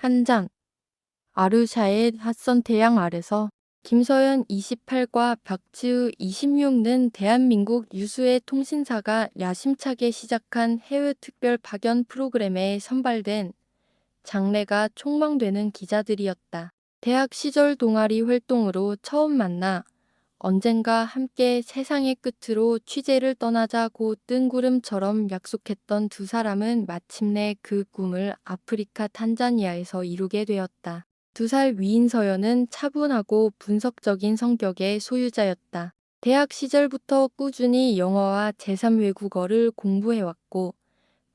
한장 아르샤의 핫선 태양 아래서 김서연 28과 박지우 26는 대한민국 유수의 통신사가 야심차게 시작한 해외 특별 파견 프로그램에 선발된 장래가 촉망되는 기자들이었다. 대학 시절 동아리 활동으로 처음 만나 언젠가 함께 세상의 끝으로 취재를 떠나자고 뜬구름처럼 약속했던 두 사람은 마침내 그 꿈을 아프리카 탄자니아에서 이루게 되었다. 2살 위인 서연은 차분하고 분석적인 성격의 소유자였다. 대학 시절부터 꾸준히 영어와 제3외국어를 공부해왔고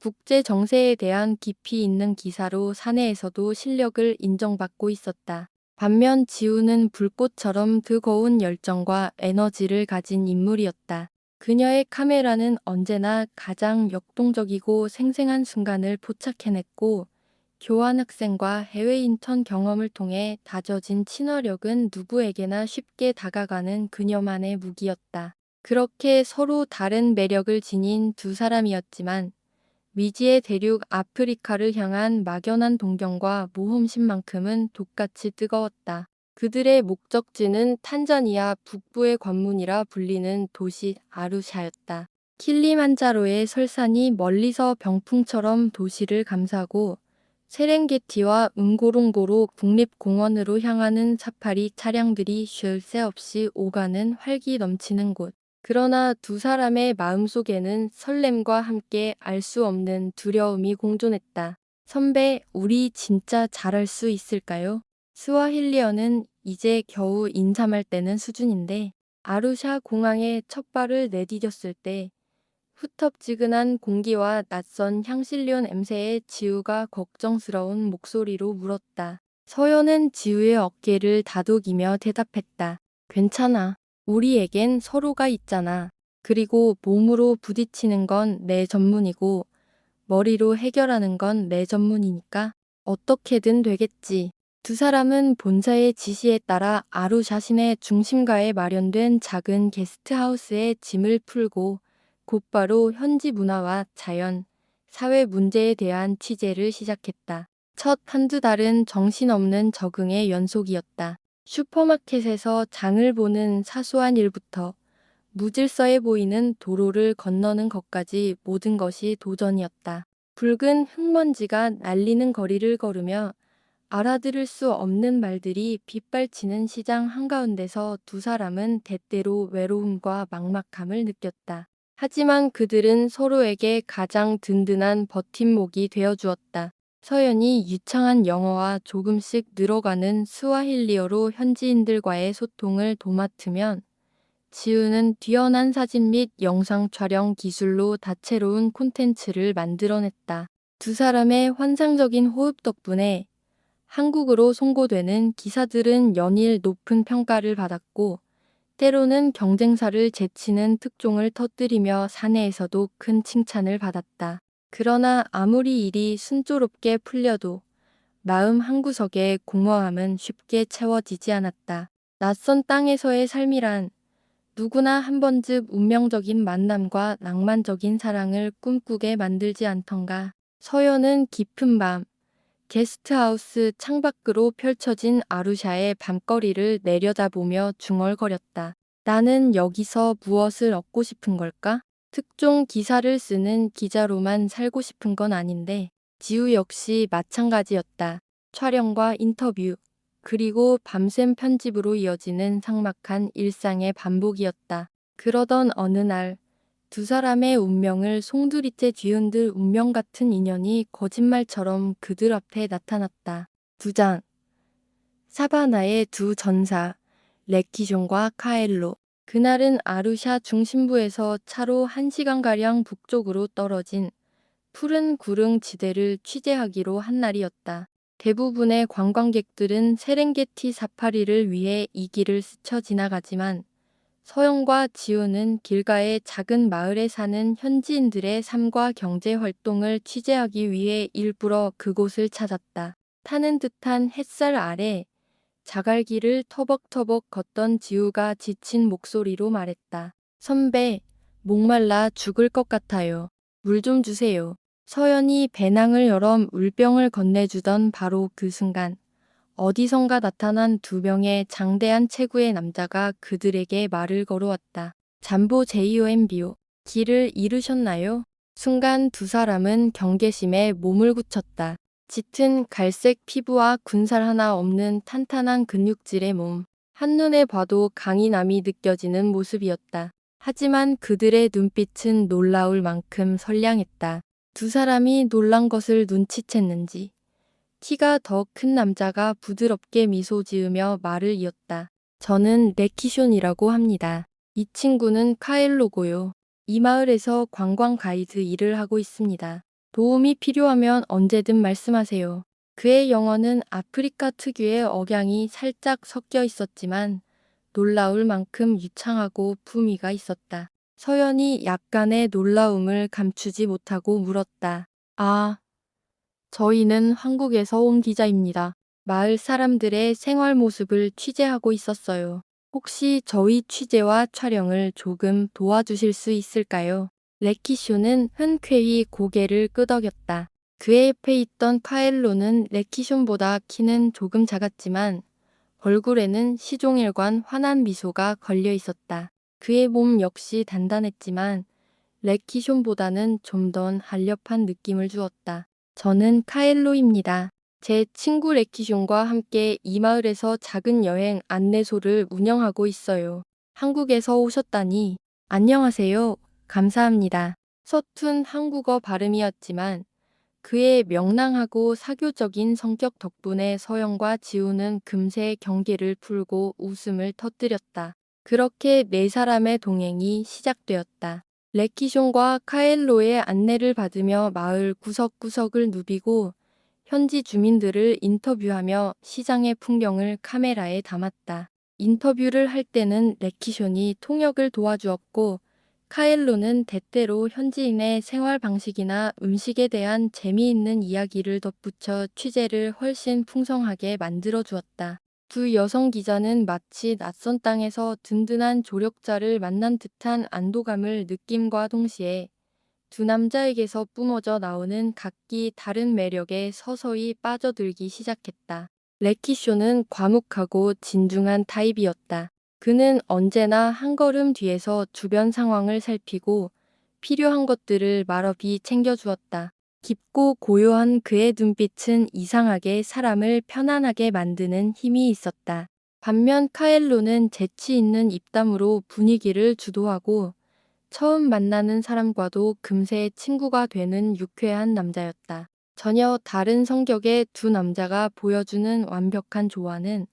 국제 정세에 대한 깊이 있는 기사로 사내에서도 실력을 인정받고 있었다. 반면 지우는 불꽃처럼 뜨거운 열정과 에너지를 가진 인물이었다. 그녀의 카메라는 언제나 가장 역동적이고 생생한 순간을 포착해냈고 교환학생과 해외 인턴 경험을 통해 다져진 친화력은 누구에게나 쉽게 다가가는 그녀만의 무기였다. 그렇게 서로 다른 매력을 지닌 두 사람이었지만 미지의 대륙 아프리카를 향한 막연한 동경과 모험심만큼은 똑같이 뜨거웠다. 그들의 목적지는 탄자니아 북부의 관문이라 불리는 도시 아루샤였다. 킬리만자로의 설산이 멀리서 병풍처럼 도시를 감싸고 세렝게티와 응고롱고로 국립공원으로 향하는 사파리 차량들이 쉴 새 없이 오가는 활기 넘치는 곳. 그러나 두 사람의 마음속에는 설렘과 함께 알 수 없는 두려움이 공존했다. 선배, 우리 진짜 잘할 수 있을까요? 스와힐리어는 이제 겨우 인사말 때는 수준인데 아루샤 공항에 첫 발을 내디뎠을 때 후텁지근한 공기와 낯선 향신료 냄새에 지우가 걱정스러운 목소리로 물었다. 서연은 지우의 어깨를 다독이며 대답했다. 괜찮아. 우리에겐 서로가 있잖아. 그리고 몸으로 부딪히는 건 내 전문이고 머리로 해결하는 건 내 전문이니까 어떻게든 되겠지. 두 사람은 본사의 지시에 따라 아루샤 시내 중심가에 마련된 작은 게스트하우스에 짐을 풀고 곧바로 현지 문화와 자연, 사회 문제에 대한 취재를 시작했다. 첫 한두 달은 정신없는 적응의 연속이었다. 슈퍼마켓에서 장을 보는 사소한 일부터 무질서해 보이는 도로를 건너는 것까지 모든 것이 도전이었다. 붉은 흙먼지가 날리는 거리를 걸으며 알아들을 수 없는 말들이 빗발치는 시장 한가운데서 두 사람은 때때로 외로움과 막막함을 느꼈다. 하지만 그들은 서로에게 가장 든든한 버팀목이 되어주었다. 서연이 유창한 영어와 조금씩 늘어가는 스와힐리어로 현지인들과의 소통을 도맡으면 지우는 뛰어난 사진 및 영상 촬영 기술로 다채로운 콘텐츠를 만들어냈다. 두 사람의 환상적인 호흡 덕분에 한국어로 송고되는 기사들은 연일 높은 평가를 받았고 때로는 경쟁사를 제치는 특종을 터뜨리며 사내에서도 큰 칭찬을 받았다. 그러나 아무리 일이 순조롭게 풀려도 마음 한구석의 공허함은 쉽게 채워지지 않았다. 낯선 땅에서의 삶이란 누구나 한 번쯤 운명적인 만남과 낭만적인 사랑을 꿈꾸게 만들지 않던가. 서연은 깊은 밤, 게스트하우스 창밖으로 펼쳐진 아루샤의 밤거리를 내려다보며 중얼거렸다. 나는 여기서 무엇을 얻고 싶은 걸까? 특종 기사를 쓰는 기자로만 살고 싶은 건 아닌데 지우 역시 마찬가지였다. 촬영과 인터뷰, 그리고 밤샘 편집으로 이어지는 삭막한 일상의 반복이었다. 그러던 어느 날 두 사람의 운명을 송두리째 뒤흔들 운명 같은 인연이 거짓말처럼 그들 앞에 나타났다. 2장 사바나의 두 전사 레키존과 카엘로. 그날은 아루샤 중심부에서 차로 1시간가량 북쪽으로 떨어진 푸른 구릉 지대를 취재하기로 한 날이었다. 대부분의 관광객들은 세렝게티 사파리를 위해 이 길을 스쳐 지나가지만 서영과 지우는 길가의 작은 마을에 사는 현지인들의 삶과 경제 활동을 취재하기 위해 일부러 그곳을 찾았다. 타는 듯한 햇살 아래 자갈길을 터벅터벅 걷던 지우가 지친 목소리로 말했다. 선배, 목말라 죽을 것 같아요. 물 좀 주세요. 서연이 배낭을 열어 물병을 건네주던 바로 그 순간 어디선가 나타난 두 명의 장대한 체구의 남자가 그들에게 말을 걸어왔다. 잠보 JOMBO. 길을 잃으셨나요? 순간 두 사람은 경계심에 몸을 굳혔다. 짙은 갈색 피부와 군살 하나 없는 탄탄한 근육질의 몸. 한눈에 봐도 강인함이 느껴지는 모습이었다. 하지만 그들의 눈빛은 놀라울 만큼 선량했다. 두 사람이 놀란 것을 눈치챘는지 키가 더 큰 남자가 부드럽게 미소 지으며 말을 이었다. 저는 레키숑이라고 합니다. 이 친구는 카엘로고요. 이 마을에서 관광 가이드 일을 하고 있습니다. 도움이 필요하면 언제든 말씀하세요. 그의 영어는 아프리카 특유의 억양이 살짝 섞여 있었지만 놀라울 만큼 유창하고 품위가 있었다. 서연이 약간의 놀라움을 감추지 못하고 물었다. 아, 저희는 한국에서 온 기자입니다. 마을 사람들의 생활 모습을 취재하고 있었어요. 혹시 저희 취재와 촬영을 조금 도와주실 수 있을까요? 레키쇼는 흔쾌히 고개를 끄덕였다. 그의 옆에 있던 카엘로는 레키숑보다 키는 조금 작았지만 얼굴에는 시종일관 환한 미소가 걸려 있었다. 그의 몸 역시 단단했지만 레키숑보다는 좀 더 한렵한 느낌을 주었다. 저는 카엘로입니다. 제 친구 레키숑과 함께 이 마을에서 작은 여행 안내소를 운영하고 있어요. 한국에서 오셨다니. 안녕하세요. 감사합니다. 서툰 한국어 발음이었지만 그의 명랑하고 사교적인 성격 덕분에 서영과 지우는 금세 경계를 풀고 웃음을 터뜨렸다. 그렇게 네 사람의 동행이 시작되었다. 레키숑과 카엘로의 안내를 받으며 마을 구석구석을 누비고 현지 주민들을 인터뷰하며 시장의 풍경을 카메라에 담았다. 인터뷰를 할 때는 레키숑이 통역을 도와주었고 카엘로는 때때로 현지인의 생활 방식이나 음식에 대한 재미있는 이야기를 덧붙여 취재를 훨씬 풍성하게 만들어 주었다. 두 여성 기자는 마치 낯선 땅에서 든든한 조력자를 만난 듯한 안도감을 느낌과 동시에 두 남자에게서 뿜어져 나오는 각기 다른 매력에 서서히 빠져들기 시작했다. 레키쇼는 과묵하고 진중한 타입이었다. 그는 언제나 한 걸음 뒤에서 주변 상황을 살피고 필요한 것들을 말없이 챙겨주었다. 깊고 고요한 그의 눈빛은 이상하게 사람을 편안하게 만드는 힘이 있었다. 반면 카엘로는 재치 있는 입담으로 분위기를 주도하고 처음 만나는 사람과도 금세 친구가 되는 유쾌한 남자였다. 전혀 다른 성격의 두 남자가 보여주는 완벽한 조화는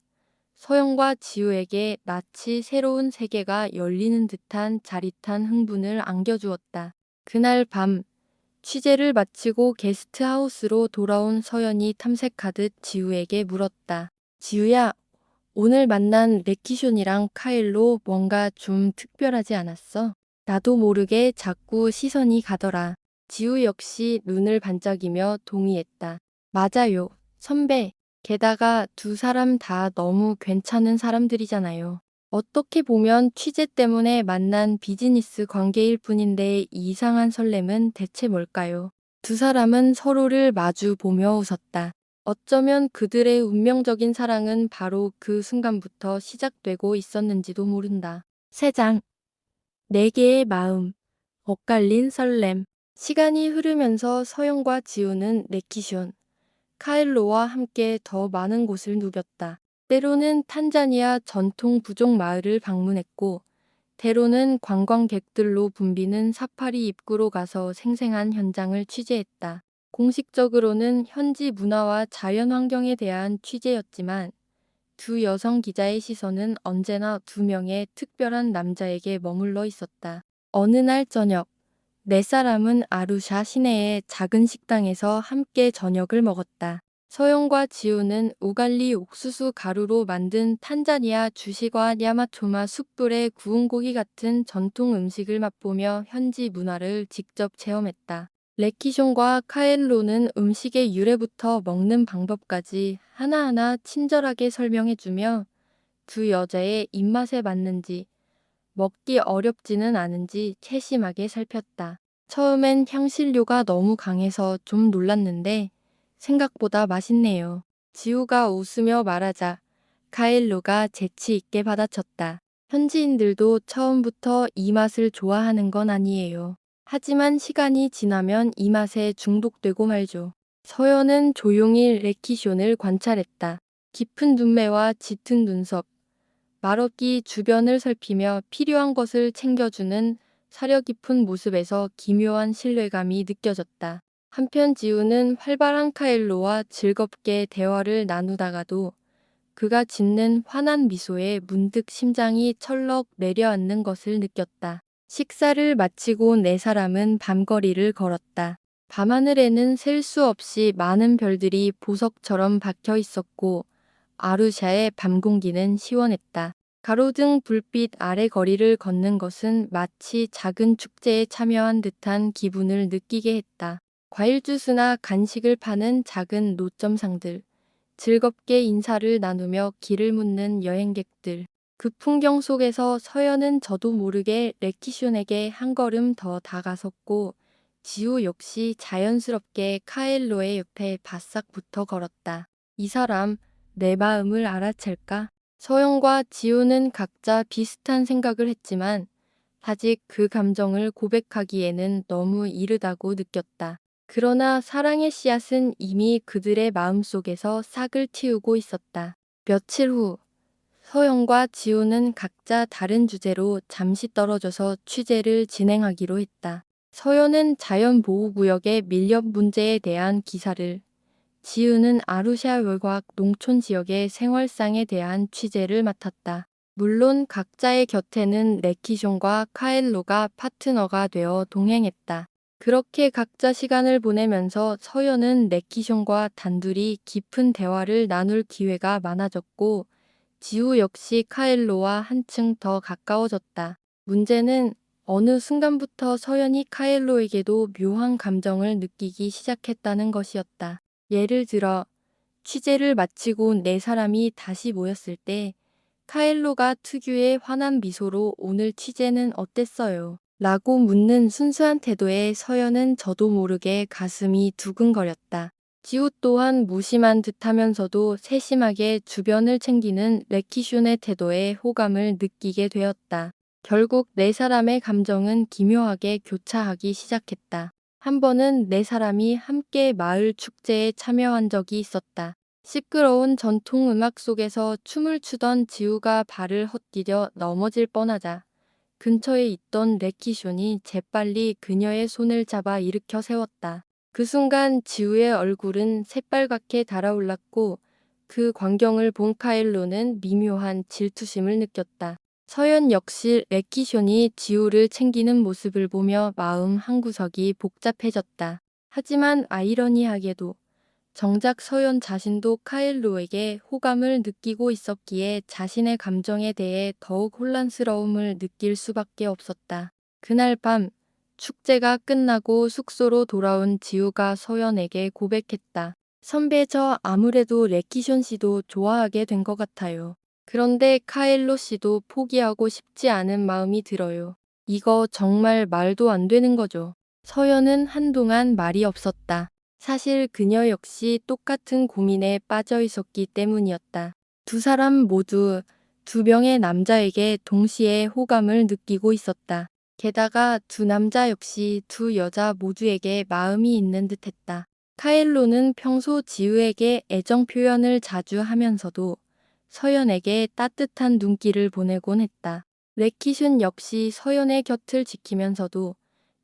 서영과 지우에게 마치 새로운 세계가 열리는 듯한 짜릿한 흥분을 안겨주었다. 그날 밤 취재를 마치고 게스트하우스로 돌아온 서연이 탐색하듯 지우에게 물었다. 지우야, 오늘 만난 레키숑이랑 카일로 뭔가 좀 특별하지 않았어? 나도 모르게 자꾸 시선이 가더라. 지우 역시 눈을 반짝이며 동의했다. 맞아요, 선배. 게다가 두 사람 다 너무 괜찮은 사람들이잖아요. 어떻게 보면 취재 때문에 만난 비즈니스 관계일 뿐인데 이 이상한 설렘은 대체 뭘까요? 두 사람은 서로를 마주 보며 웃었다. 어쩌면 그들의 운명적인 사랑은 바로 그 순간부터 시작되고 있었는지도 모른다. 세 장. 네 개의 마음. 엇갈린 설렘. 시간이 흐르면서 서영과 지우는 레키숑, 카일로와 함께 더 많은 곳을 누볐다. 때로는 탄자니아 전통 부족 마을을 방문했고, 때로는 관광객들로 붐비는 사파리 입구로 가서 생생한 현장을 취재했다. 공식적으로는 현지 문화와 자연 환경에 대한 취재였지만, 두 여성 기자의 시선은 언제나 두 명의 특별한 남자에게 머물러 있었다. 어느 날 저녁, 네 사람은 아루샤 시내의 작은 식당에서 함께 저녁을 먹었다. 서영과 지우는 우갈리 옥수수 가루로 만든 탄자니아 주식과 야마토마 숯불에 구운 고기 같은 전통 음식을 맛보며 현지 문화를 직접 체험했다. 레키숑과 카엘로는 음식의 유래부터 먹는 방법까지 하나하나 친절하게 설명해주며 두 여자의 입맛에 맞는지 먹기 어렵지는 않은지 세심하게 살폈다. 처음엔 향신료가 너무 강해서 좀 놀랐는데 생각보다 맛있네요. 지우가 웃으며 말하자 카일로가 재치 있게 받아쳤다. 현지인들도 처음부터 이 맛을 좋아하는 건 아니에요. 하지만 시간이 지나면 이 맛에 중독되고 말죠. 서연은 조용히 레키숑을 관찰했다. 깊은 눈매와 짙은 눈썹, 말없이 주변을 살피며 필요한 것을 챙겨주는 사려 깊은 모습에서 기묘한 신뢰감이 느껴졌다. 한편 지우는 활발한 카일로와 즐겁게 대화를 나누다가도 그가 짓는 환한 미소에 문득 심장이 철렁 내려앉는 것을 느꼈다. 식사를 마치고 네 사람은 밤거리를 걸었다. 밤하늘에는 셀 수 없이 많은 별들이 보석처럼 박혀 있었고 아루샤의 밤 공기는 시원했다. 가로등 불빛 아래 거리를 걷는 것은 마치 작은 축제에 참여한 듯한 기분을 느끼게 했다. 과일 주스나 간식을 파는 작은 노점상들, 즐겁게 인사를 나누며 길을 묻는 여행객들. 그 풍경 속에서 서연은 저도 모르게 레키숑에게 한 걸음 더 다가섰고 지우 역시 자연스럽게 카엘로의 옆에 바싹 붙어 걸었다. 이 사람, 내 마음을 알아챌까? 서연과 지우는 각자 비슷한 생각을 했지만 아직 그 감정을 고백하기에는 너무 이르다고 느꼈다. 그러나 사랑의 씨앗은 이미 그들의 마음속에서 싹을 틔우고 있었다. 며칠 후, 서영과 지우는 각자 다른 주제로 잠시 떨어져서 취재를 진행하기로 했다. 서연은 자연보호구역의 밀렵 문제에 대한 기사를, 지우는 아루샤 외곽 농촌 지역의 생활상에 대한 취재를 맡았다. 물론 각자의 곁에는 레키숑과 카엘로가 파트너가 되어 동행했다. 그렇게 각자 시간을 보내면서 서연은 레키숑과 단둘이 깊은 대화를 나눌 기회가 많아졌고 지우 역시 카엘로와 한층 더 가까워졌다. 문제는 어느 순간부터 서연이 카엘로에게도 묘한 감정을 느끼기 시작했다는 것이었다. 예를 들어 취재를 마치고 네 사람이 다시 모였을 때 카엘로가 특유의 환한 미소로 오늘 취재는 어땠어요? 라고 묻는 순수한 태도에 서연은 저도 모르게 가슴이 두근거렸다. 지우 또한 무심한 듯하면서도 세심하게 주변을 챙기는 레키숑의 태도에 호감을 느끼게 되었다. 결국 네 사람의 감정은 기묘하게 교차하기 시작했다. 한 번은 네 사람이 함께 마을 축제에 참여한 적이 있었다. 시끄러운 전통 음악 속에서 춤을 추던 지우가 발을 헛디뎌 넘어질 뻔하자 근처에 있던 레키숑이 재빨리 그녀의 손을 잡아 일으켜 세웠다. 그 순간 지우의 얼굴은 새빨갛게 달아올랐고 그 광경을 본 카일로는 미묘한 질투심을 느꼈다. 서연 역시 레키숑이 지우를 챙기는 모습을 보며 마음 한구석이 복잡해졌다. 하지만 아이러니하게도 정작 서연 자신도 카일로에게 호감을 느끼고 있었기에 자신의 감정에 대해 더욱 혼란스러움을 느낄 수밖에 없었다. 그날 밤 축제가 끝나고 숙소로 돌아온 지우가 서연에게 고백했다. 선배 저 아무래도 레키숑 씨도 좋아하게 된 것 같아요. 그런데 카일로 씨도 포기하고 싶지 않은 마음이 들어요. 이거 정말 말도 안 되는 거죠. 서연은 한동안 말이 없었다. 사실 그녀 역시 똑같은 고민에 빠져 있었기 때문이었다. 두 사람 모두 두 명의 남자에게 동시에 호감을 느끼고 있었다. 게다가 두 남자 역시 두 여자 모두에게 마음이 있는 듯했다. 카일로는 평소 지우에게 애정 표현을 자주 하면서도 서연에게 따뜻한 눈길을 보내곤 했다. 레키숑 역시 서연의 곁을 지키면서도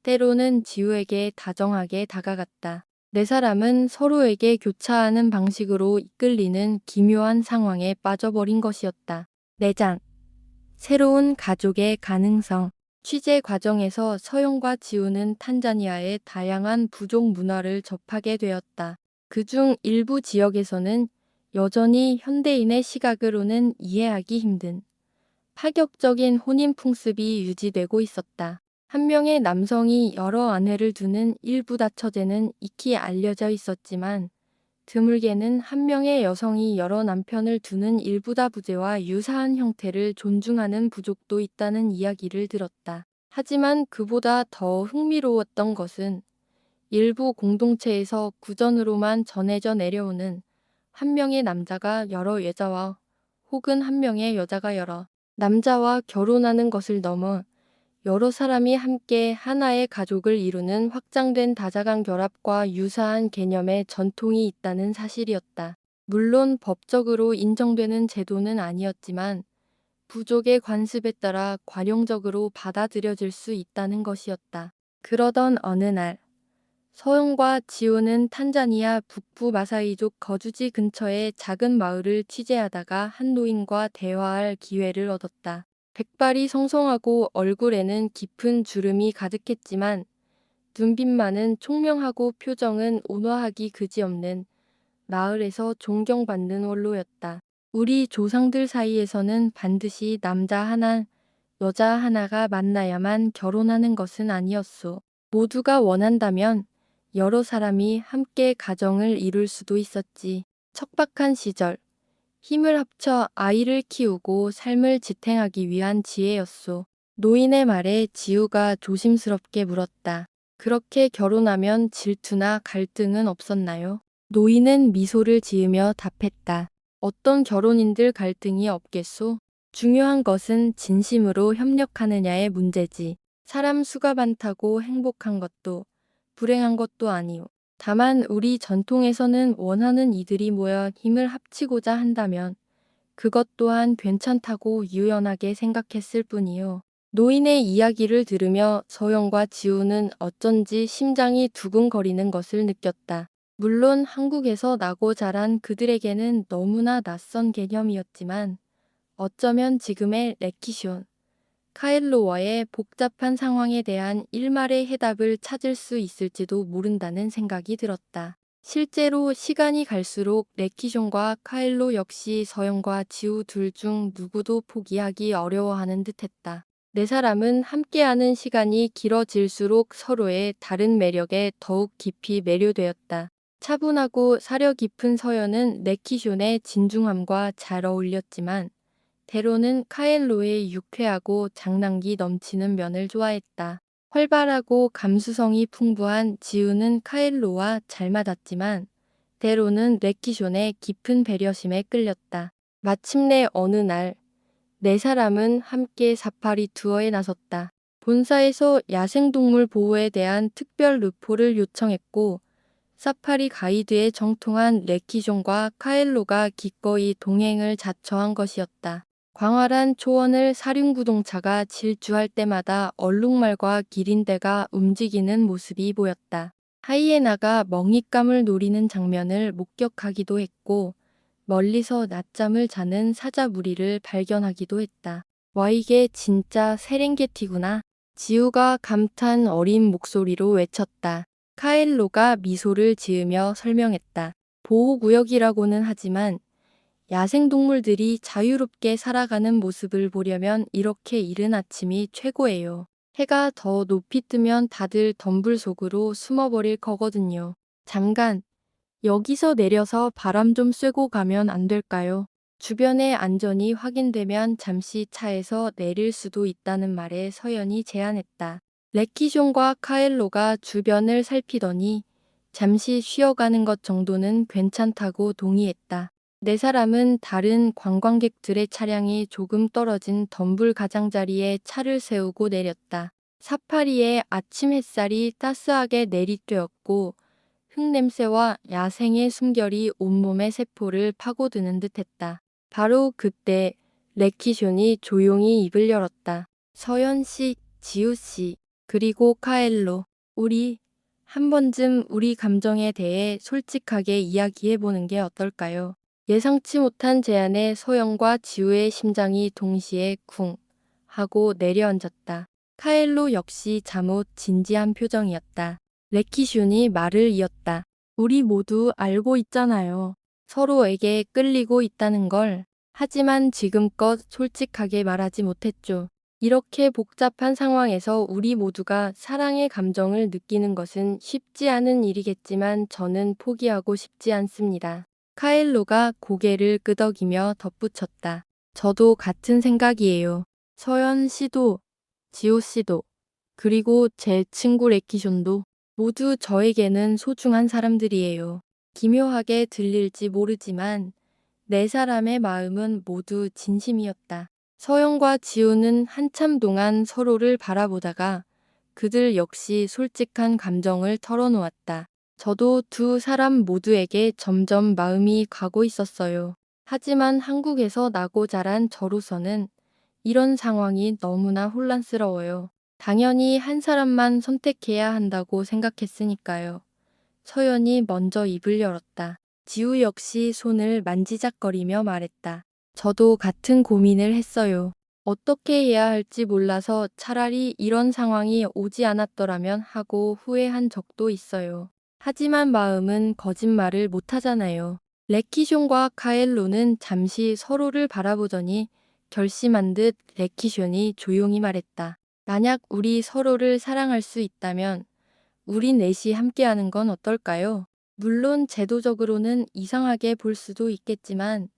때로는 지우에게 다정하게 다가갔다. 네 사람은 서로에게 교차하는 방식으로 이끌리는 기묘한 상황에 빠져버린 것이었다. 4장. 새로운 가족의 가능성. 취재 과정에서 서영과 지우는 탄자니아의 다양한 부족 문화를 접하게 되었다. 그중 일부 지역에서는 여전히 현대인의 시각으로는 이해하기 힘든 파격적인 혼인 풍습이 유지되고 있었다. 한 명의 남성이 여러 아내를 두는 일부 다처제는 익히 알려져 있었지만 드물게는 한 명의 여성이 여러 남편을 두는 일부 다부제와 유사한 형태를 존중하는 부족도 있다는 이야기를 들었다. 하지만 그보다 더 흥미로웠던 것은 일부 공동체에서 구전으로만 전해져 내려오는 한 명의 남자가 여러 여자와 혹은 한 명의 여자가 여러 남자와 결혼하는 것을 넘어 여러 사람이 함께 하나의 가족을 이루는 확장된 다자간 결합과 유사한 개념의 전통이 있다는 사실이었다. 물론 법적으로 인정되는 제도는 아니었지만 부족의 관습에 따라 관용적으로 받아들여질 수 있다는 것이었다. 그러던 어느 날 서영과 지호는 탄자니아 북부 마사이족 거주지 근처의 작은 마을을 취재하다가 한 노인과 대화할 기회를 얻었다. 백발이 성성하고 얼굴에는 깊은 주름이 가득했지만 눈빛만은 총명하고 표정은 온화하기 그지없는 마을에서 존경받는 원로였다. 우리 조상들 사이에서는 반드시 남자 하나, 여자 하나가 만나야만 결혼하는 것은 아니었소. 모두가 원한다면 여러 사람이 함께 가정을 이룰 수도 있었지. 척박한 시절, 힘을 합쳐 아이를 키우고 삶을 지탱하기 위한 지혜였소. 노인의 말에 지우가 조심스럽게 물었다. 그렇게 결혼하면 질투나 갈등은 없었나요? 노인은 미소를 지으며 답했다. 어떤 결혼인들 갈등이 없겠소? 중요한 것은 진심으로 협력하느냐의 문제지. 사람 수가 많다고 행복한 것도 불행한 것도 아니오. 다만 우리 전통에서는 원하는 이들이 모여 힘을 합치고자 한다면 그것 또한 괜찮다고 유연하게 생각했을 뿐이요. 노인의 이야기를 들으며 서영과 지우는 어쩐지 심장이 두근거리는 것을 느꼈다. 물론 한국에서 나고 자란 그들에게는 너무나 낯선 개념이었지만 어쩌면 지금의 레키숑, 카일로와의 복잡한 상황에 대한 일말의 해답을 찾을 수 있을지도 모른다는 생각이 들었다. 실제로 시간이 갈수록 레키숑과 카일로 역시 서영과 지우 둘 중 누구도 포기하기 어려워하는 듯했다. 네 사람은 함께하는 시간이 길어질수록 서로의 다른 매력에 더욱 깊이 매료되었다. 차분하고 사려 깊은 서연은 레키숑의 진중함과 잘 어울렸지만 때로는 카엘로의 유쾌하고 장난기 넘치는 면을 좋아했다. 활발하고 감수성이 풍부한 지우는 카엘로와 잘 맞았지만 때로는 레키숑의 깊은 배려심에 끌렸다. 마침내 어느 날 네 사람은 함께 사파리 투어에 나섰다. 본사에서 야생동물 보호에 대한 특별 르포를 요청했고 사파리 가이드에 정통한 레키숑과 카엘로가 기꺼이 동행을 자처한 것이었다. 광활한 초원을 사륜구동차가 질주할 때마다 얼룩말과 기린대가 움직이는 모습이 보였다. 하이에나가 먹잇감을 노리는 장면을 목격하기도 했고 멀리서 낮잠을 자는 사자 무리를 발견하기도 했다. 와 이게 진짜 세렝게티구나. 지우가 감탄 어린 목소리로 외쳤다. 카엘로가 미소를 지으며 설명했다. 보호구역이라고는 하지만 야생동물들이 자유롭게 살아가는 모습을 보려면 이렇게 이른 아침이 최고예요. 해가 더 높이 뜨면 다들 덤불 속으로 숨어버릴 거거든요. 잠깐, 여기서 내려서 바람 좀 쐬고 가면 안 될까요? 주변의 안전이 확인되면 잠시 차에서 내릴 수도 있다는 말에 서연이 제안했다. 레키숑과 카엘로가 주변을 살피더니 잠시 쉬어가는 것 정도는 괜찮다고 동의했다. 네 사람은 다른 관광객들의 차량이 조금 떨어진 덤불 가장자리에 차를 세우고 내렸다. 사파리의 아침 햇살이 따스하게 내리쬐었고 흙냄새와 야생의 숨결이 온몸의 세포를 파고드는 듯했다. 바로 그때 레키숑이 조용히 입을 열었다. 서연 씨, 지우 씨, 그리고 카엘로, 우리 한 번쯤 우리 감정에 대해 솔직하게 이야기해보는 게 어떨까요? 예상치 못한 제안에 서영과 지우의 심장이 동시에 쿵 하고 내려앉았다. 카엘로 역시 잠옷 진지한 표정이었다. 레키숑이 말을 이었다. 우리 모두 알고 있잖아요. 서로에게 끌리고 있다는 걸. 하지만 지금껏 솔직하게 말하지 못했죠. 이렇게 복잡한 상황에서 우리 모두가 사랑의 감정을 느끼는 것은 쉽지 않은 일이겠지만 저는 포기하고 싶지 않습니다. 카엘로가 고개를 끄덕이며 덧붙였다. 저도 같은 생각이에요. 서연 씨도, 지호 씨도. 그리고 제 친구 레키숀도 모두 저에게는 소중한 사람들이에요. 기묘하게 들릴지 모르지만 네 사람의 마음은 모두 진심이었다. 서영과 지우는 한참 동안 서로를 바라보다가 그들 역시 솔직한 감정을 털어놓았다. 저도 두 사람 모두에게 점점 마음이 가고 있었어요. 하지만 한국에서 나고 자란 저로서는 이런 상황이 너무나 혼란스러워요. 당연히 한 사람만 선택해야 한다고 생각했으니까요. 서연이 먼저 입을 열었다. 지우 역시 손을 만지작거리며 말했다. 저도 같은 고민을 했어요. 어떻게 해야 할지 몰라서 차라리 이런 상황이 오지 않았더라면 하고 후회한 적도 있어요. 하지만 마음은 거짓말을 못하잖아요. 레키숀과 카엘로는 잠시 서로를 바라보더니 결심한 듯 레키숀이 조용히 말했다. 만약 우리 서로를 사랑할 수 있다면 우리 넷이 함께하는 건 어떨까요? 물론 제도적으로는 이상하게 볼 수도 있겠지만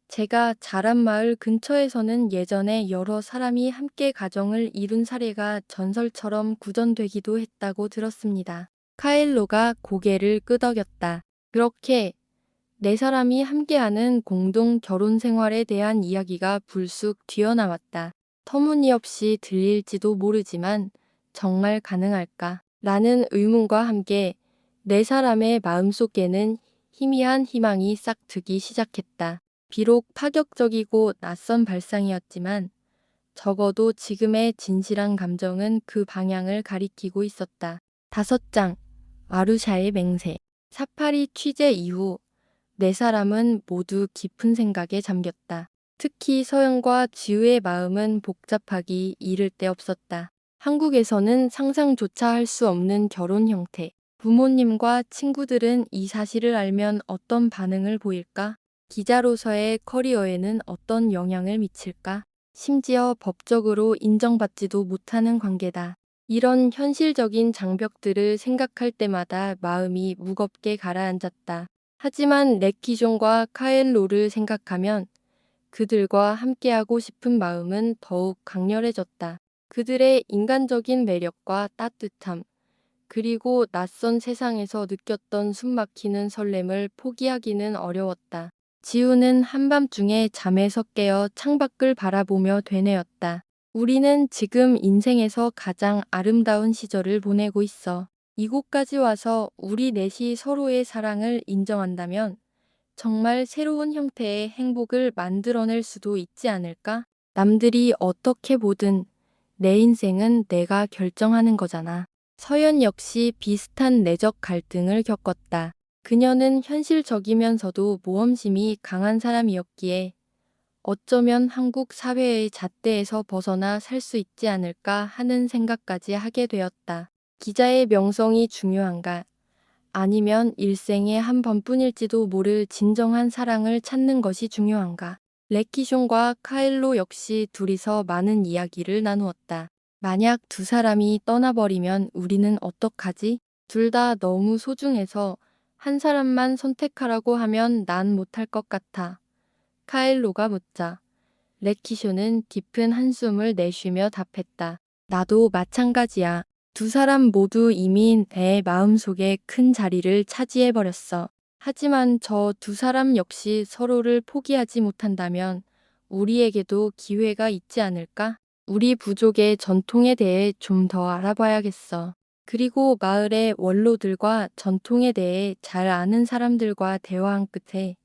제가 자란 마을 근처에서는 예전에 여러 사람이 함께 가정을 이룬 사례가 전설처럼 구전되기도 했다고 들었습니다. 카일로가 고개를 끄덕였다. 그렇게 네 사람이 함께하는 공동 결혼 생활에 대한 이야기가 불쑥 튀어나왔다. 터무니없이 들릴지도 모르지만 정말 가능할까? 라는 의문과 함께 네 사람의 마음속에는 희미한 희망이 싹트기 시작했다. 비록 파격적이고 낯선 발상이었지만 적어도 지금의 진실한 감정은 그 방향을 가리키고 있었다. 5장 아루샤의 맹세. 사파리 취재 이후 네 사람은 모두 깊은 생각에 잠겼다. 특히 서영과 지우의 마음은 복잡하기 이를 데 없었다. 한국에서는 상상조차 할 수 없는 결혼 형태. 부모님과 친구들은 이 사실을 알면 어떤 반응을 보일까? 기자로서의 커리어에는 어떤 영향을 미칠까? 심지어 법적으로 인정받지도 못하는 관계다. 이런 현실적인 장벽들을 생각할 때마다 마음이 무겁게 가라앉았다. 하지만 레키존과 카엘로를 생각하면 그들과 함께하고 싶은 마음은 더욱 강렬해졌다. 그들의 인간적인 매력과 따뜻함, 그리고 낯선 세상에서 느꼈던 숨막히는 설렘을 포기하기는 어려웠다. 지우는 한밤중에 잠에서 깨어 창밖을 바라보며 되뇌었다. 우리는 지금 인생에서 가장 아름다운 시절을 보내고 있어. 이곳까지 와서 우리 넷이 서로의 사랑을 인정한다면 정말 새로운 형태의 행복을 만들어낼 수도 있지 않을까? 남들이 어떻게 보든 내 인생은 내가 결정하는 거잖아. 서연 역시 비슷한 내적 갈등을 겪었다. 그녀는 현실적이면서도 모험심이 강한 사람이었기에 어쩌면 한국 사회의 잣대에서 벗어나 살 수 있지 않을까 하는 생각까지 하게 되었다. 기자의 명성이 중요한가? 아니면 일생에 한 번뿐일지도 모를 진정한 사랑을 찾는 것이 중요한가? 레키숀과 카일로 역시 둘이서 많은 이야기를 나누었다. 만약 두 사람이 떠나버리면 우리는 어떡하지? 둘 다 너무 소중해서 한 사람만 선택하라고 하면 난 못할 것 같아. 카일로가 묻자 레키쇼는 깊은 한숨을 내쉬며 답했다. 나도 마찬가지야. 두 사람 모두 이미 내 마음속에 큰 자리를 차지해버렸어. 하지만 저 두 사람 역시 서로를 포기하지 못한다면 우리에게도 기회가 있지 않을까? 우리 부족의 전통에 대해 좀 더 알아봐야겠어. 그리고 마을의 원로들과 전통에 대해 잘 아는 사람들과 대화한 끝에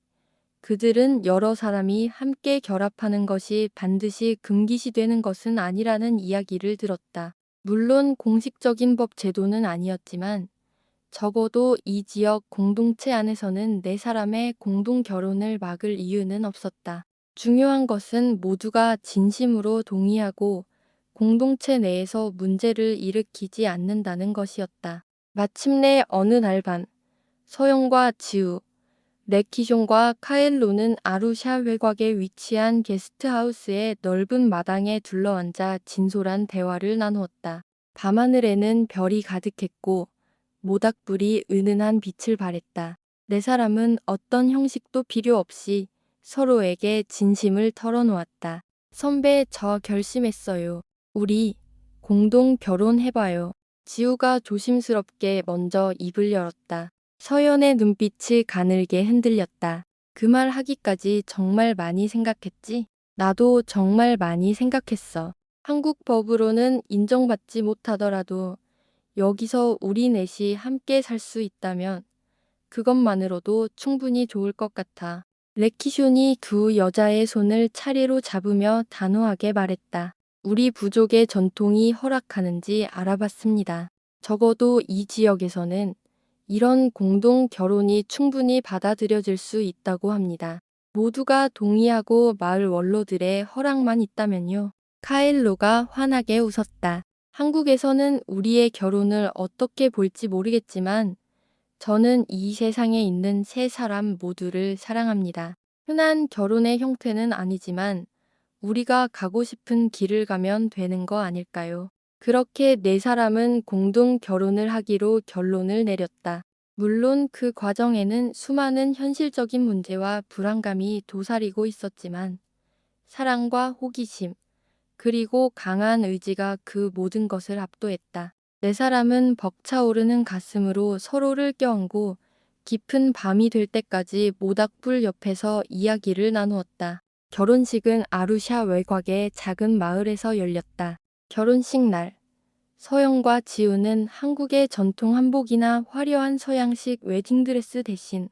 그들은 여러 사람이 함께 결합하는 것이 반드시 금기시되는 것은 아니라는 이야기를 들었다. 물론 공식적인 법 제도는 아니었지만 적어도 이 지역 공동체 안에서는 네 사람의 공동 결혼을 막을 이유는 없었다. 중요한 것은 모두가 진심으로 동의하고 공동체 내에서 문제를 일으키지 않는다는 것이었다. 마침내 어느 날 밤, 서영과 지우, 레키숑과 카엘로는 아루샤 외곽에 위치한 게스트하우스의 넓은 마당에 둘러앉아 진솔한 대화를 나누었다. 밤하늘에는 별이 가득했고 모닥불이 은은한 빛을 발했다. 네 사람은 어떤 형식도 필요 없이 서로에게 진심을 털어놓았다. 선배, 저 결심했어요. 우리 공동 결혼해봐요. 지우가 조심스럽게 먼저 입을 열었다. 서연의 눈빛이 가늘게 흔들렸다. 그 말 하기까지 정말 많이 생각했지? 나도 정말 많이 생각했어. 한국 법으로는 인정받지 못하더라도 여기서 우리 넷이 함께 살 수 있다면 그것만으로도 충분히 좋을 것 같아. 레키숑이 두 여자의 손을 차례로 잡으며 단호하게 말했다. 우리 부족의 전통이 허락하는지 알아봤습니다. 적어도 이 지역에서는 이런 공동 결혼이 충분히 받아들여질 수 있다고 합니다. 모두가 동의하고 마을 원로들의 허락만 있다면요. 카일로가 환하게 웃었다. 한국에서는 우리의 결혼을 어떻게 볼지 모르겠지만 저는 이 세상에 있는 세 사람 모두를 사랑합니다. 흔한 결혼의 형태는 아니지만 우리가 가고 싶은 길을 가면 되는 거 아닐까요? 그렇게 네 사람은 공동 결혼을 하기로 결론을 내렸다. 물론 그 과정에는 수많은 현실적인 문제와 불안감이 도사리고 있었지만 사랑과 호기심, 그리고 강한 의지가 그 모든 것을 압도했다. 네 사람은 벅차오르는 가슴으로 서로를 껴안고 깊은 밤이 될 때까지 모닥불 옆에서 이야기를 나누었다. 결혼식은 아루샤 외곽의 작은 마을에서 열렸다. 결혼식 날, 서영과 지우는 한국의 전통 한복이나 화려한 서양식 웨딩드레스 대신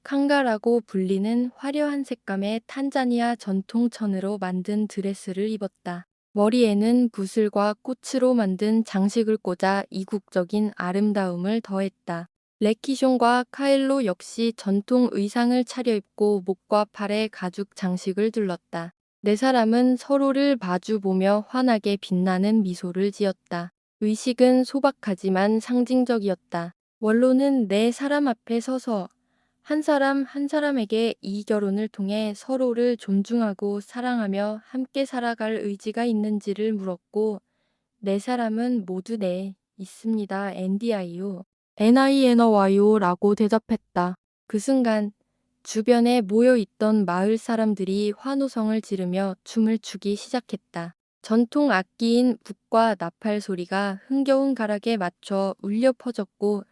칸가라고 불리는 화려한 색감의 탄자니아 전통 천으로 만든 드레스를 입었다. 머리에는 붓을과 꽃으로 만든 장식을 꽂아 이국적인 아름다움을 더했다. 레키숑과 카일로 역시 전통 의상을 차려입고 목과 팔에 가죽 장식을 둘렀다. 네 사람은 서로를 마주보며 환하게 빛나는 미소를 지었다. 의식은 소박하지만 상징적이었다. 원로는 네 사람 앞에 서서 한 사람 한 사람에게 이 결혼을 통해 서로를 존중하고 사랑하며 함께 살아갈 의지가 있는지를 물었고 네 사람은 모두 네, 있습니다. NDI요. NIN어와요 라고 대답했다. 그 순간 주변에 모여있던 마을 사람들이 환호성을 지르며 춤을 추기 시작했다. 전통 악기인 붓과 나팔 소리가 흥겨운 가락에 맞춰 울려 퍼졌고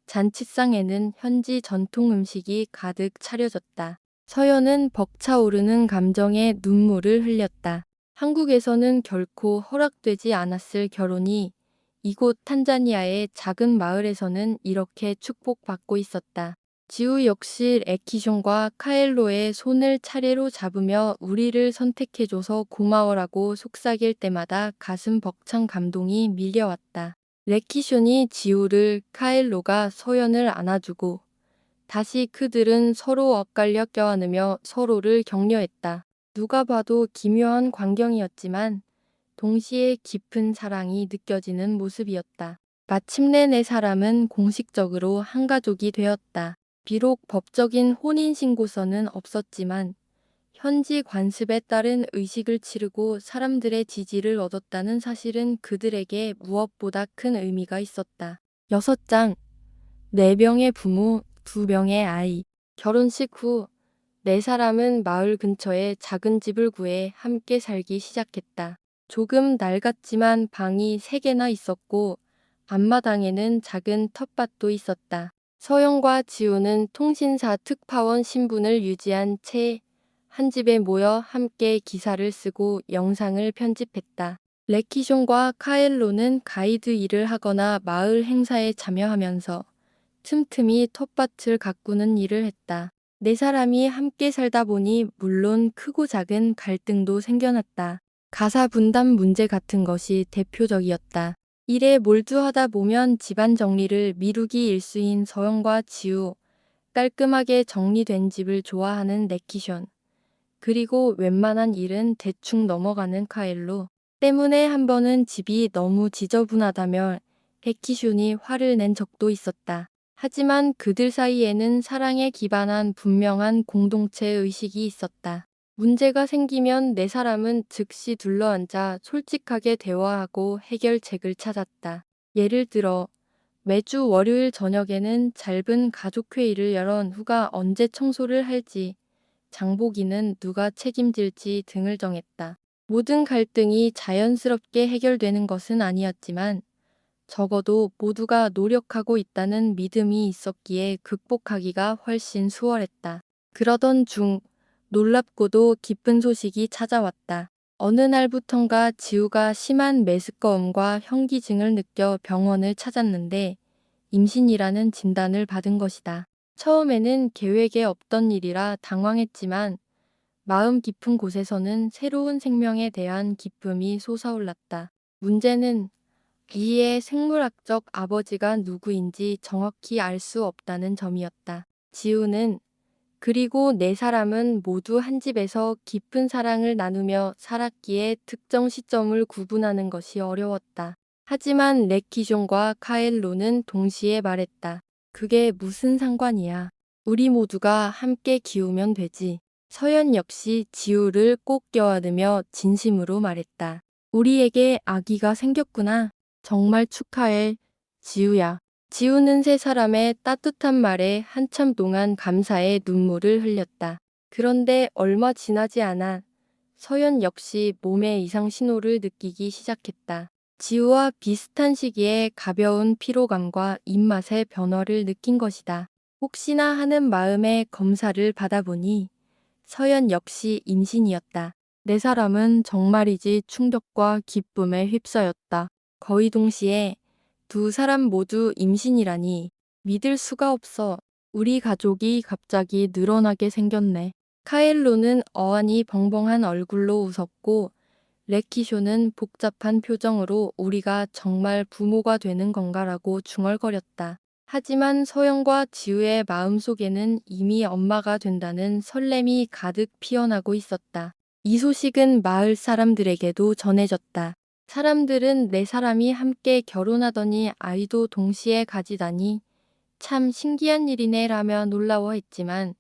잔치상에는 현지 전통 음식이 가득 차려졌다. 서연은 벅차오르는 감정에 눈물을 흘렸다. 한국에서는 결코 허락되지 않았을 결혼이 이곳 탄자니아의 작은 마을에서는 이렇게 축복받고 있었다. 지우 역시 에키숑과 카엘로의 손을 차례로 잡으며 우리를 선택해줘서 고마워라고 속삭일 때마다 가슴 벅찬 감동이 밀려왔다. 레키숑이 지우를, 카엘로가 소연을 안아주고 다시 그들은 서로 엇갈려 껴안으며 서로를 격려했다. 누가 봐도 기묘한 광경이었지만 동시에 깊은 사랑이 느껴지는 모습이었다. 마침내 네 사람은 공식적으로 한 가족이 되었다. 비록 법적인 혼인신고서는 없었지만 현지 관습에 따른 의식을 치르고 사람들의 지지를 얻었다는 사실은 그들에게 무엇보다 큰 의미가 있었다. 6장, 4명의 부모, 2명의 아이. 결혼식 후 네 사람은 마을 근처에 작은 집을 구해 함께 살기 시작했다. 조금 낡았지만 방이 3개나 있었고 앞마당에는 작은 텃밭도 있었다. 서영과 지우는 통신사 특파원 신분을 유지한 채 한 집에 모여 함께 기사를 쓰고 영상을 편집했다. 레키숑과 카엘로는 가이드 일을 하거나 마을 행사에 참여하면서 틈틈이 텃밭을 가꾸는 일을 했다. 네 사람이 함께 살다 보니 물론 크고 작은 갈등도 생겨났다. 가사 분담 문제 같은 것이 대표적이었다. 일에 몰두하다 보면 집안 정리를 미루기 일수인 서영과 지우, 깔끔하게 정리된 집을 좋아하는 레키숑, 그리고 웬만한 일은 대충 넘어가는 카엘로 때문에 한 번은 집이 너무 지저분하다며 레키숑이 화를 낸 적도 있었다. 하지만 그들 사이에는 사랑에 기반한 분명한 공동체 의식이 있었다. 문제가 생기면 네 사람은 즉시 둘러앉아 솔직하게 대화하고 해결책을 찾았다. 예를 들어 매주 월요일 저녁에는 짧은 가족회의를 열어 누가 언제 청소를 할지, 장보기는 누가 책임질지 등을 정했다. 모든 갈등이 자연스럽게 해결되는 것은 아니었지만 적어도 모두가 노력하고 있다는 믿음이 있었기에 극복하기가 훨씬 수월했다. 그러던 중 놀랍고도 기쁜 소식이 찾아왔다. 어느 날부턴가 지우가 심한 메스꺼움과 현기증을 느껴 병원을 찾았는데 임신이라는 진단을 받은 것이다. 처음에는 계획에 없던 일이라 당황했지만 마음 깊은 곳에서는 새로운 생명에 대한 기쁨이 솟아올랐다. 문제는 이의 생물학적 아버지가 누구인지 정확히 알 수 없다는 점이었다. 지우는 그리고 네 사람은 모두 한 집에서 깊은 사랑을 나누며 살았기에 특정 시점을 구분하는 것이 어려웠다. 하지만 레키숑과 카엘로는 동시에 말했다. 그게 무슨 상관이야. 우리 모두가 함께 키우면 되지. 서연 역시 지우를 꼭 껴안으며 진심으로 말했다. 우리에게 아기가 생겼구나. 정말 축하해, 지우야. 지우는 세 사람의 따뜻한 말에 한참 동안 감사의 눈물을 흘렸다. 그런데 얼마 지나지 않아 서연 역시 몸의 이상 신호를 느끼기 시작했다. 지우와 비슷한 시기에 가벼운 피로감과 입맛의 변화를 느낀 것이다. 혹시나 하는 마음에 검사를 받아보니 서연 역시 임신이었다. 네 사람은 정말이지 충격과 기쁨에 휩싸였다. 거의 동시에 두 사람 모두 임신이라니 믿을 수가 없어. 우리 가족이 갑자기 늘어나게 생겼네. 카엘로는 어안이 벙벙한 얼굴로 웃었고 레키쇼는 복잡한 표정으로 우리가 정말 부모가 되는 건가라고 중얼거렸다. 하지만 서영과 지우의 마음속에는 이미 엄마가 된다는 설렘이 가득 피어나고 있었다. 이 소식은 마을 사람들에게도 전해졌다. 사람들은 네 사람이 함께 결혼하더니 아이도 동시에 가지다니 참 신기한 일이네 라며 놀라워했지만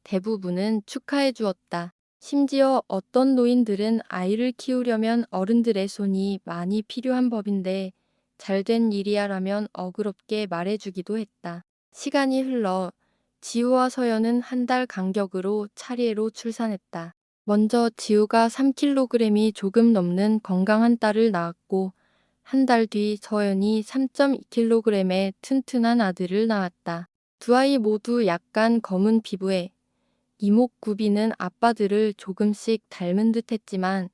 대부분은 축하해 주었다. 심지어 어떤 노인들은 아이를 키우려면 어른들의 손이 많이 필요한 법인데 잘된 일이야 라면 어그럽게 말해주기도 했다. 시간이 흘러 지우와 서연은 한 달 간격으로 차례로 출산했다. 먼저 지우가 3kg이 조금 넘는 건강한 딸을 낳았고 한 달 뒤 서연이 3.2kg의 튼튼한 아들을 낳았다. 두 아이 모두 약간 검은 피부에 이목구비는 아빠들을 조금씩 닮은 듯 했지만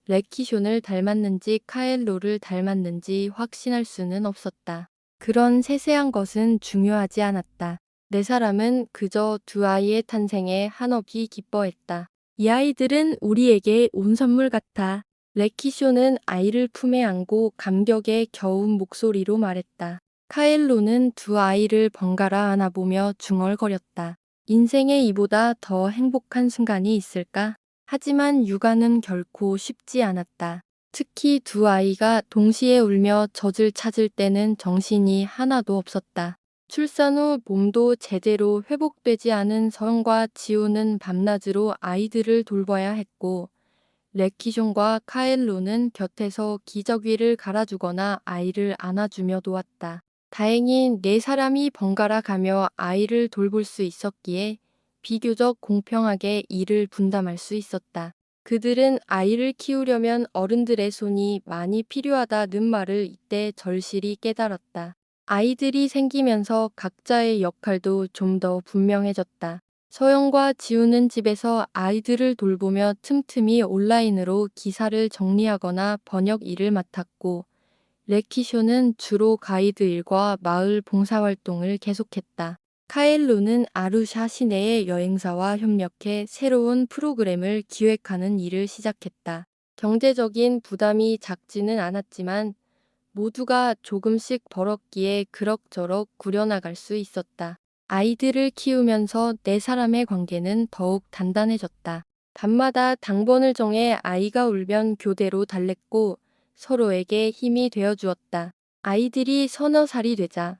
레키숑을 닮았는지 카엘로를 닮았는지 확신할 수는 없었다. 그런 세세한 것은 중요하지 않았다. 네 사람은 그저 두 아이의 탄생에 한없이 기뻐했다. 이 아이들은 우리에게 온 선물 같아. 레키쇼는 아이를 품에 안고 감격에 겨운 목소리로 말했다. 카엘로는 두 아이를 번갈아 안아보며 중얼거렸다. 인생에 이보다 더 행복한 순간이 있을까? 하지만 육아는 결코 쉽지 않았다. 특히 두 아이가 동시에 울며 젖을 찾을 때는 정신이 하나도 없었다. 출산 후 몸도 제대로 회복되지 않은 서영과 지우는 밤낮으로 아이들을 돌봐야 했고 레키숑과 카엘로는 곁에서 기저귀를 갈아주거나 아이를 안아주며 도왔다. 다행히 네 사람이 번갈아 가며 아이를 돌볼 수 있었기에 비교적 공평하게 일을 분담할 수 있었다. 그들은 아이를 키우려면 어른들의 손이 많이 필요하다는 말을 이때 절실히 깨달았다. 아이들이 생기면서 각자의 역할도 좀 더 분명해졌다. 서영과 지우는 집에서 아이들을 돌보며 틈틈이 온라인으로 기사를 정리하거나 번역 일을 맡았고 레키쇼는 주로 가이드 일과 마을 봉사활동을 계속했다. 카엘로는 아루샤 시내의 여행사와 협력해 새로운 프로그램을 기획하는 일을 시작했다. 경제적인 부담이 작지는 않았지만 모두가 조금씩 벌었기에 그럭저럭 구려나갈 수 있었다. 아이들을 키우면서 네 사람의 관계는 더욱 단단해졌다. 밤마다 당번을 정해 아이가 울면 교대로 달랬고 서로에게 힘이 되어주었다. 아이들이 서너 살이 되자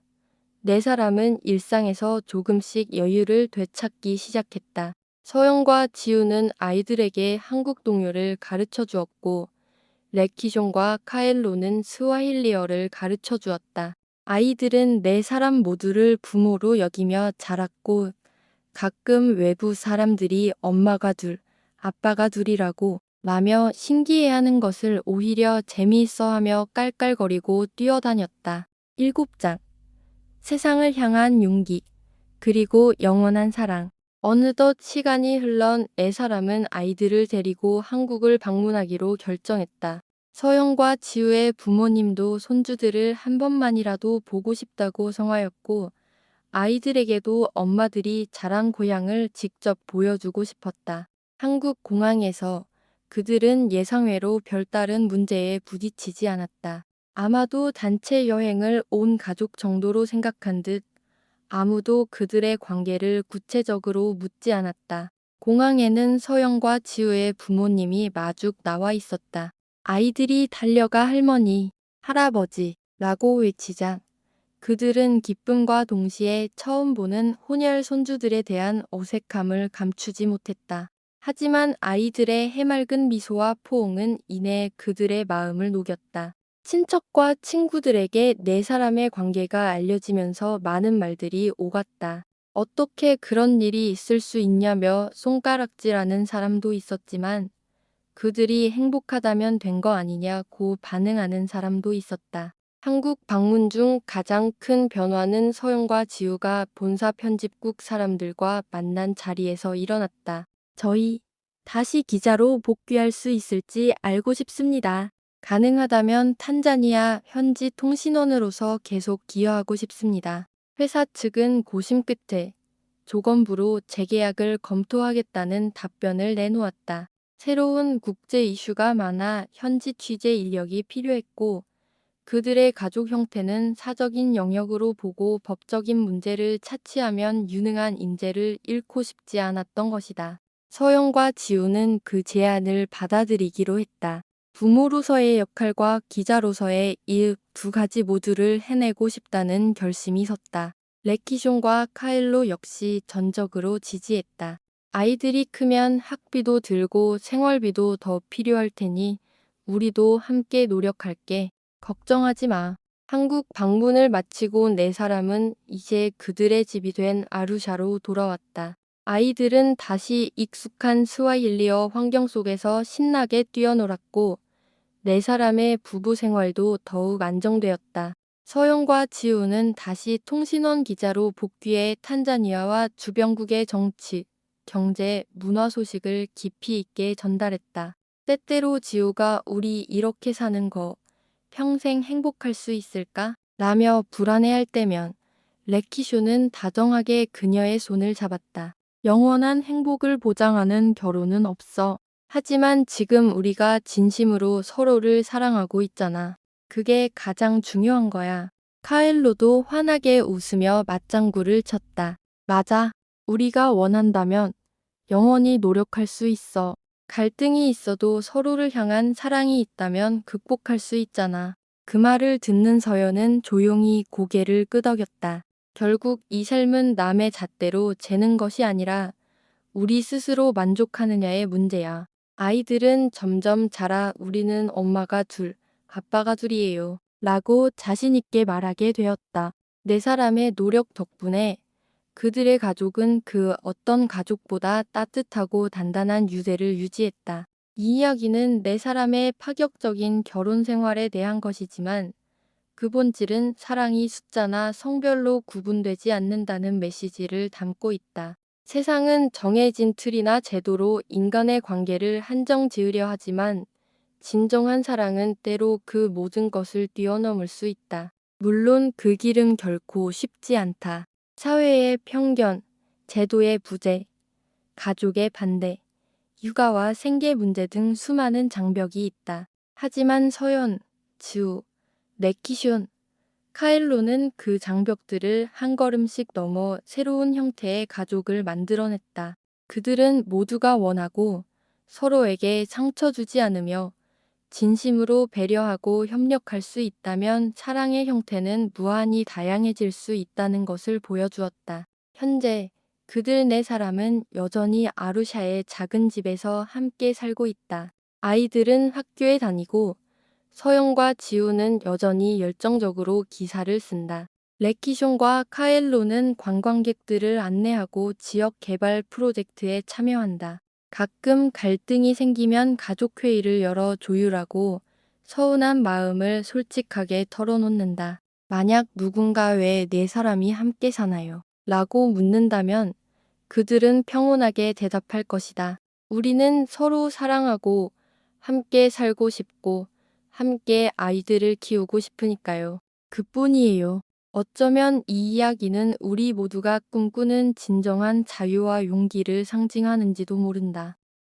네 사람은 일상에서 조금씩 여유를 되찾기 시작했다. 서영과 지우는 아이들에게 한국 동요를 가르쳐 주었고 레키숑과 카엘로는 스와힐리어를 가르쳐 주었다. 아이들은 네 사람 모두를 부모로 여기며 자랐고 가끔 외부 사람들이 엄마가 둘, 아빠가 둘이라고 라며 신기해하는 것을 오히려 재미있어하며 깔깔거리고 뛰어다녔다. 7장. 세상을 향한 용기, 그리고 영원한 사랑. 어느덧 시간이 흘러 네 사람은 아이들을 데리고 한국을 방문하기로 결정했다. 서영과 지우의 부모님도 손주들을 한 번만이라도 보고 싶다고 성하였고, 아이들에게도 엄마들이 자란 고향을 직접 보여주고 싶었다. 한국 공항에서 그들은 예상외로 별다른 문제에 부딪히지 않았다. 아마도 단체 여행을 온 가족 정도로 생각한 듯 아무도 그들의 관계를 구체적으로 묻지 않았다. 공항에는 서영과 지우의 부모님이 마중 나와 있었다. 아이들이 달려가 할머니, 할아버지 라고 외치자 그들은 기쁨과 동시에 처음 보는 혼혈 손주들에 대한 어색함을 감추지 못했다. 하지만 아이들의 해맑은 미소와 포옹은 이내 그들의 마음을 녹였다. 친척과 친구들에게 네 사람의 관계가 알려지면서 많은 말들이 오갔다. 어떻게 그런 일이 있을 수 있냐며 손가락질하는 사람도 있었지만 그들이 행복하다면 된 거 아니냐고 반응하는 사람도 있었다. 한국 방문 중 가장 큰 변화는 서영과 지우가 본사 편집국 사람들과 만난 자리에서 일어났다. 저희 다시 기자로 복귀할 수 있을지 알고 싶습니다. 가능하다면 탄자니아 현지 통신원으로서 계속 기여하고 싶습니다. 회사 측은 고심 끝에 조건부로 재계약을 검토하겠다는 답변을 내놓았다. 새로운 국제 이슈가 많아 현지 취재 인력이 필요했고 그들의 가족 형태는 사적인 영역으로 보고 법적인 문제를 차치하면 유능한 인재를 잃고 싶지 않았던 것이다. 서영과 지우는 그 제안을 받아들이기로 했다. 부모로서의 역할과 기자로서의 일 두 가지 모두를 해내고 싶다는 결심이 섰다. 레키숑과 카일로 역시 전적으로 지지했다. 아이들이 크면 학비도 들고 생활비도 더 필요할 테니 우리도 함께 노력할게. 걱정하지 마. 한국 방문을 마치고 네 사람은 이제 그들의 집이 된 아루샤로 돌아왔다. 아이들은 다시 익숙한 스와힐리어 환경 속에서 신나게 뛰어놀았고 네 사람의 부부 생활도 더욱 안정되었다. 서영과 지우는 다시 통신원 기자로 복귀해 탄자니아와 주변국의 정치, 경제, 문화 소식을 깊이 있게 전달했다. 때때로 지우가 우리 이렇게 사는 거 평생 행복할 수 있을까? 라며 불안해할 때면 레키쇼는 다정하게 그녀의 손을 잡았다. 영원한 행복을 보장하는 결혼은 없어. 하지만 지금 우리가 진심으로 서로를 사랑하고 있잖아. 그게 가장 중요한 거야. 카엘로도 환하게 웃으며 맞장구를 쳤다. 맞아. 우리가 원한다면 영원히 노력할 수 있어. 갈등이 있어도 서로를 향한 사랑이 있다면 극복할 수 있잖아. 그 말을 듣는 서연은 조용히 고개를 끄덕였다. 결국 이 삶은 남의 잣대로 재는 것이 아니라 우리 스스로 만족하느냐의 문제야. 아이들은 점점 자라 우리는 엄마가 둘, 아빠가 둘이에요. 라고 자신있게 말하게 되었다. 네 사람의 노력 덕분에 그들의 가족은 그 어떤 가족보다 따뜻하고 단단한 유대를 유지했다. 이 이야기는 네 사람의 파격적인 결혼 생활에 대한 것이지만 그 본질은 사랑이 숫자나 성별로 구분되지 않는다는 메시지를 담고 있다. 세상은 정해진 틀이나 제도로 인간의 관계를 한정 지으려 하지만 진정한 사랑은 때로 그 모든 것을 뛰어넘을 수 있다. 물론 그 길은 결코 쉽지 않다. 사회의 편견, 제도의 부재, 가족의 반대, 육아와 생계 문제 등 수많은 장벽이 있다. 하지만 서연, 지우, 레키숑, 카일로는 그 장벽들을 한 걸음씩 넘어 새로운 형태의 가족을 만들어냈다. 그들은 모두가 원하고 서로에게 상처 주지 않으며 진심으로 배려하고 협력할 수 있다면 사랑의 형태는 무한히 다양해질 수 있다는 것을 보여주었다. 현재 그들 네 사람은 여전히 아루샤의 작은 집에서 함께 살고 있다. 아이들은 학교에 다니고 서영과 지우는 여전히 열정적으로 기사를 쓴다. 레키숑과 카엘로는 관광객들을 안내하고 지역 개발 프로젝트에 참여한다. 가끔 갈등이 생기면 가족회의를 열어 조율하고 서운한 마음을 솔직하게 털어놓는다. 만약 누군가 왜 네 사람이 함께 사나요? 라고 묻는다면 그들은 평온하게 대답할 것이다. 우리는 서로 사랑하고 함께 살고 싶고 함께 아이들을 키우고 싶으니까요. 그뿐이에요. 어쩌면 이 이야기는 우리 모두가 꿈꾸는 진정한 자유와 용기를 상징하는지도 모른다.